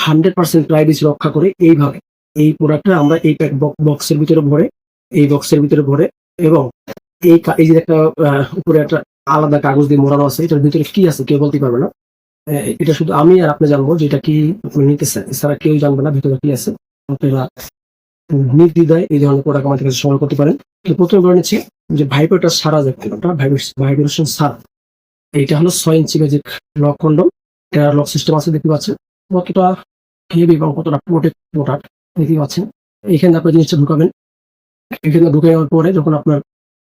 100% privacy রক্ষা করে এইভাবে। এই প্রোডাক্টটা আমরা এই বক্সের ভিতরে ভরে, এবং এই যে একটা উপরে একটা আলাদা কাগজ দিয়ে মোড়ানো আছে, এটার ভিতরে কি আছে কেউ বলতে পারবে না। এটা শুধু আমি আর আপনি জানবো যে এটা কি আপনি নিতেছেন, এছাড়া কেউ জানবে না ভিতরে কি আছে। আপনারা নির্দ্বিধায় এই ধরনের প্রোডাক্ট আমাদের কাছে সংগ্রহ করতে পারেন। তো প্রথমে বলে নিচ্ছি যে ভাইব্রেটর সারা যে কন্ডমটা, ভাইব্রেশন সারা, এইটা হলো 6 ইঞ্চি ম্যাজিক লক কন্ডম। এটা লক সিস্টেম আছে, দেখতে পাচ্ছেন কতটা হেভি এবং কতটা প্রোডাক্ট দেখতে পাচ্ছেন। এখানে আপনি জিনিসটা ঢুকাবেন, এখানে ঢুকে যাওয়ার পরে যখন আপনার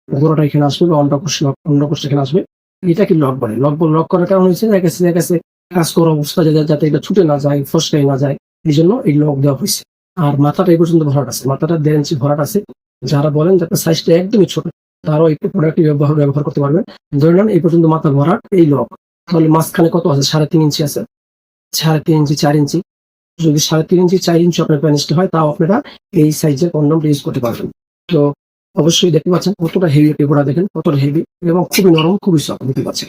গোড়াটা এখানে আসবে বা অন্ডকোষ এখানে আসবে, এটাকে লক বলে। লক করার কারণ হচ্ছে এক কাছে কাজ করা অবস্থা যাতে এটা ছুটে না যায়, ফসকাই না যায়, এই জন্য এই লক দেওয়া হয়েছে। আর মাথাটা এই পর্যন্ত ভরাট আছে, মাথাটা 1.5 ইঞ্চি ভরাট আছে। যারা বলেন যে আপনার সাইজটা একদমই ছোট, তারাও এই প্রোডাক্টটি ব্যবহার করতে পারবেন। ধরে নেন এই পর্যন্ত মাথা ভরাট এই লক, তাহলে মাঝখানে কত আছে? 3.5 ইঞ্চি আছে, 3.5 ইঞ্চি 4 ইঞ্চি। যদি 3.5 ইঞ্চি 4 ইঞ্চি আপনার প্যানিসটা হয়, তাও আপনারা এই সাইজের কন্ডমটা ইউজ করতে পারবেন। তো অবশ্যই দেখতে পাচ্ছেন কতটা হেভি একটি প্রোডাক্ট, দেখেন কতটা হেভি এবং খুবই নরম, খুবই সফট দেখতে পাচ্ছেন।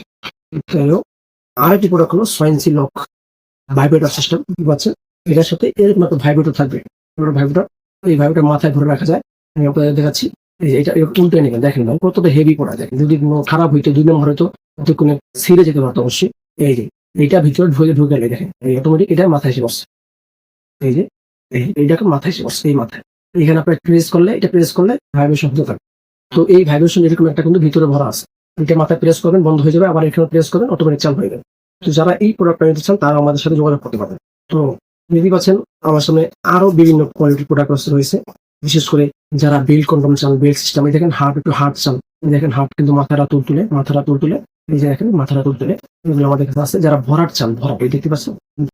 আরেকটি প্রোডাক্ট হলো 6 ইঞ্চি লক ভাইব্রেটর সিস্টেম, দেখতে পাচ্ছেন। এটার সাথে এরকম একটা ভাইব্রেটর থাকবে, এই ভাইব্রেটর মাথায় ধরে রাখা যায়। আমি আপনাদের দেখাচ্ছি, এই যে এটা উল্টে নেবেন, দেখেন ভাই কতটা হেভি প্রোডাক্ট। দেখেন যদি খারাপ হইতো 2 নম্বর হয়তো কোনো ছিঁড়ে যেতে পারতো অবশ্যই। এই যে এইটা ভিতরে ঢুকে দেখেন এই অটোমেটিক এটা মাথায় এসে বসছে। এই যে এইটাকে মাথায় এসে বসছে, এই মাথায় এখানে আপনার এটা প্রেস করলে ভাইব্রেশন হতে থাকে। তো এই ভাইব্রেশন এরকম একটা কিন্তু ভিতরে ভরা আছে, এটা মাথায় প্রেস করবেন বন্ধ হয়ে যাবে, আবার এখানে প্রেস করবেন অটোমেটিক চালু হয়ে যাবে। তো যারা এই প্রোডাক্টটা নিতে চান তারা আমাদের সাথে যোগাযোগ করতে পারবেন। তো দেখতে পাচ্ছেন আমার সামনে আরো বিভিন্ন কোয়ালিটির প্রোডাক্ট রয়েছে, বিশেষ করে যারা বেল্ট কন্ডম চান, বেল্ট সিস্টেম, দেখেন হার্ট চান, দেখেন হার্ট কিন্তু মাথাটা তুল তুলে, এই যে দেখেন মাথাটা তুল তুলে, এগুলো আমাদের কাছে আছে। যারা ভরাট চান, ভরাট এই দেখতে পাচ্ছেন